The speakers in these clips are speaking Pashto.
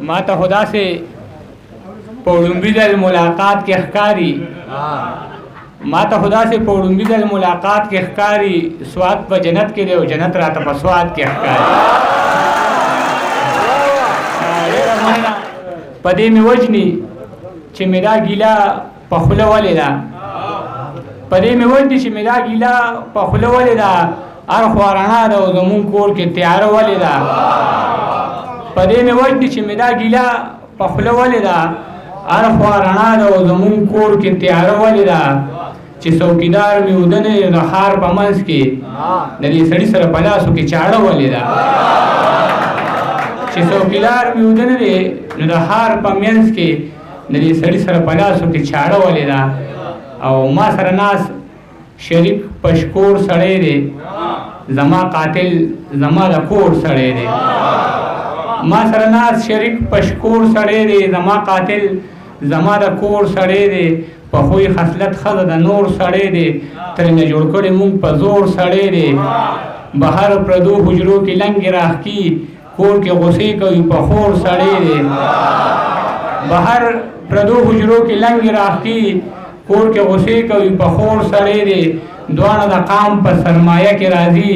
ما ته خدا سے پوڑنبی دل ملاقات کے اخکاری ما ته خدا سے پوڑنبی دل ملاقات کے اخکاری سواد پا جنت کے دے و جنت راتا پا سواد کے اخکاری پا دے میں وجنی چه میدا گیلا پا خلا والی دا پا دے میں وجنی چه میدا گیلا پا خلا والی دا ار خوارانا دا و زمون کور کے تیار والی دا پا دے میں وجنی چه میدا گیلا پا خلا والی دا ار خوارانا دا و زمون کور کے تیار والی دا چه سوکیدار می ودنه دا خار پا منس کے ندی سڑی سر پلاسو کے چاڑا والی دا چه سوکیدار می ودنه نو دا خار پا منس کے ندی سڑی سر پلاسو کے چاڑا والی دا او ما سر ناس شریک پشکور سڑے دے زما قاتل زما دا کور سڑے دے ما سر ناس شریک پشکور سڑے دے زما قاتل زما دا کور سڑے دے پخوی خصلت خد دا نور سڑے دے ترنه جوڑ کڑی مونگ پا زور سڑے دے بہر پردو حجرو کی لنگ راہ کی کور کے غصے کوئی پخور سڑے دے بہر پردو حجرو کی لنگ راہ کی کور کے غصے کوئی پخور سڑے دے دوانہ دا قام پا سرمایہ کے راضی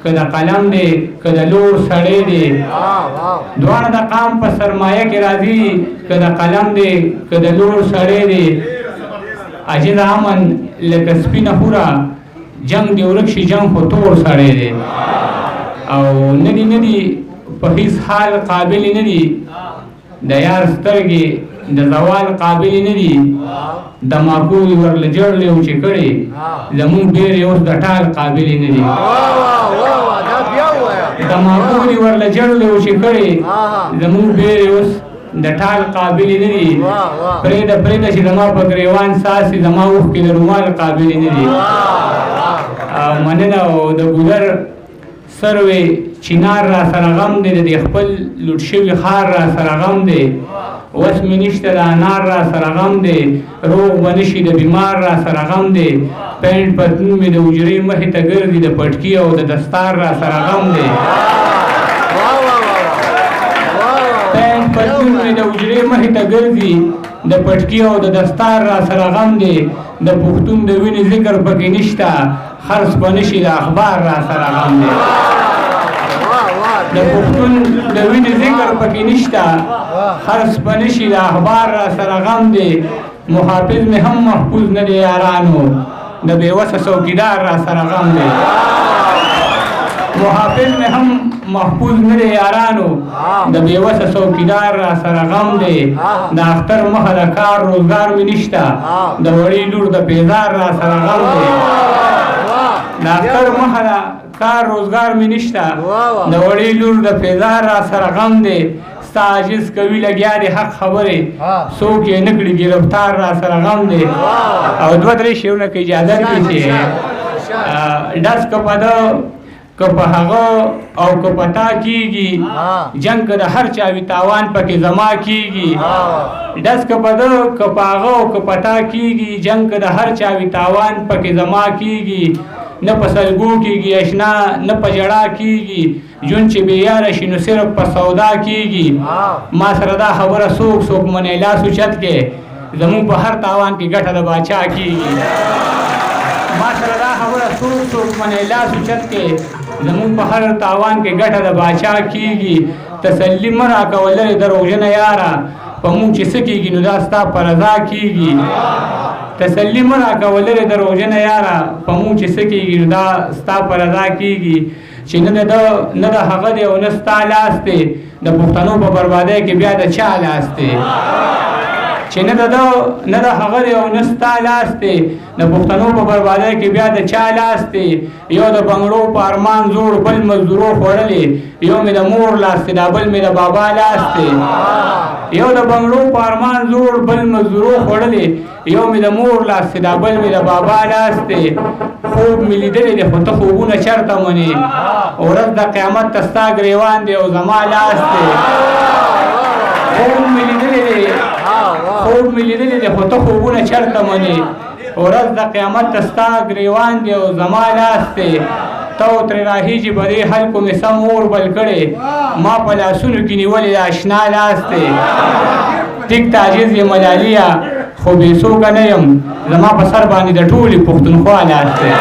کدا قلم دے کدا لور سڑے دے دوانہ دا قام پا سرمایہ کے راضی کدا قلم دے کدا لور سڑے دے اجد آمن لکسپی نخورا جنگ دی ورکشی جنگ خو تور سڑے دے او ندی پخیس حال قابلی ندی دا یار سترگی دا زوال قابلی ندی دا ماکوی ورلجر لیو چی کڑی زمون بیری اس دا ٹال قابلی ندی دا ماکوی ورلجر لیو چی کڑی زمون بیری اس دا ٹال قابلی ندی پریدا چی زما پا گریوان ساسی زما اوخ کی دا رومال قابلی ندی مننا دا گودر سروی چینار را سرغم دے دا خپل لوٹشوی خار را سرغم دے وسمی نشت دا انار را سرغم دے روغ بنشی دا بیمار را سرغم دے پینٹ پتنو می دا اجری محی تا گردی دا پٹکی او دا دستار را سرغم دے پینٹ پتنو می دا اجری محی تا گردی دا پٹکی او دا دستار را سرغم دے دا پختون دا وینی ذکر پکی نشتا خرس پنشی دا اخبار را سرغم دے دا پختون دا وینی ذکر پکی نشتا خرس پنشی دا اخبار را سرغم دے محافظ میں ہم محفوظ ندے یارانو دا بیوس سوکیدار را سرغم دے محافظ میں ہم محفوظ ندے یارانو دا بیوس سوکیدار را سرغم دے دا اختر محل کار روزگار میں نشتا دا وڑی لور دا پیزار را سرغم دے دا اختر محل کار روزگار میں نشتا دا وڑی لور دا پیزار را سرغم دے ستا عجز کوي لگیا دی حق خبره څوک یې نکړي گرفتار را سره غم دی او دوه درې شیونه که اجازه کړي چې ډز که په ده که په هغه او که په تا کېږي جنګ که د هر چا وي تاوان پکې زما کېږي ډز که په ده که په هغه او که په تا کېږي جنګ که د هر چا وي تاوان پکې زما کېږي نه په سلګو کېږي اشنا نه په ژړا کېږي جون چې بې یاره شي نو صرف په سودا کېږي ما سره دا خبره څوک منې لاس اوچت کې زمونږ په هر تاوان کې ګټه د باچا کېږي ما سره دا خبره څوک منې لاس اوچت کې زمونږ په هر تاوان کې ګټه د باچا کېږي تسلي مه راکوه لرې دروغجنه یاره په مونږ چې څه کېږي نو دا ستا په رضا کېږي تسلی مه راکوه لرې دروغجنه یاره په مونږ چې څه کېږي نو دا ستا په رضا کېږي چې نه د هغه دی او نه ستا لاس دی د پښتنو په بربادۍ کې بیا د چا لاس دی چې نه د هغه دی او نه ستا لاس دی د پښتنو په بربادۍ کې بیا د چا لاس دی یو د بنګړو په ارمان زوړ بل مزدورو خوړلې یو مې د مور لاس دی دا بل مې د بابا لاس دی یو د بنګړو په ارمان زوړ بل مزدورو خوړلې یو مې د مور لاس دی دا بل مې د بابا لاس دی خوب مې لیدلی دی خو ته خوبونه چېرته منې ورځ د قیامت ته ستا ګریوان دی او زما لاس دی خوب مې لیدلی دی خو ته خوبونه چېرته منې ورځ د قیامت ته ستا ګریوان دی او زما لاس دی ته ترې راهیجې به دې خلکو مې سم اور بل کړی ما په لاسونو کې نیولې د اشنا لاس دی ټیک تعجیز یې ملاليه خو بې څوکه نه یم زما په سر باندې د ټولې پښتونخوا لاس دی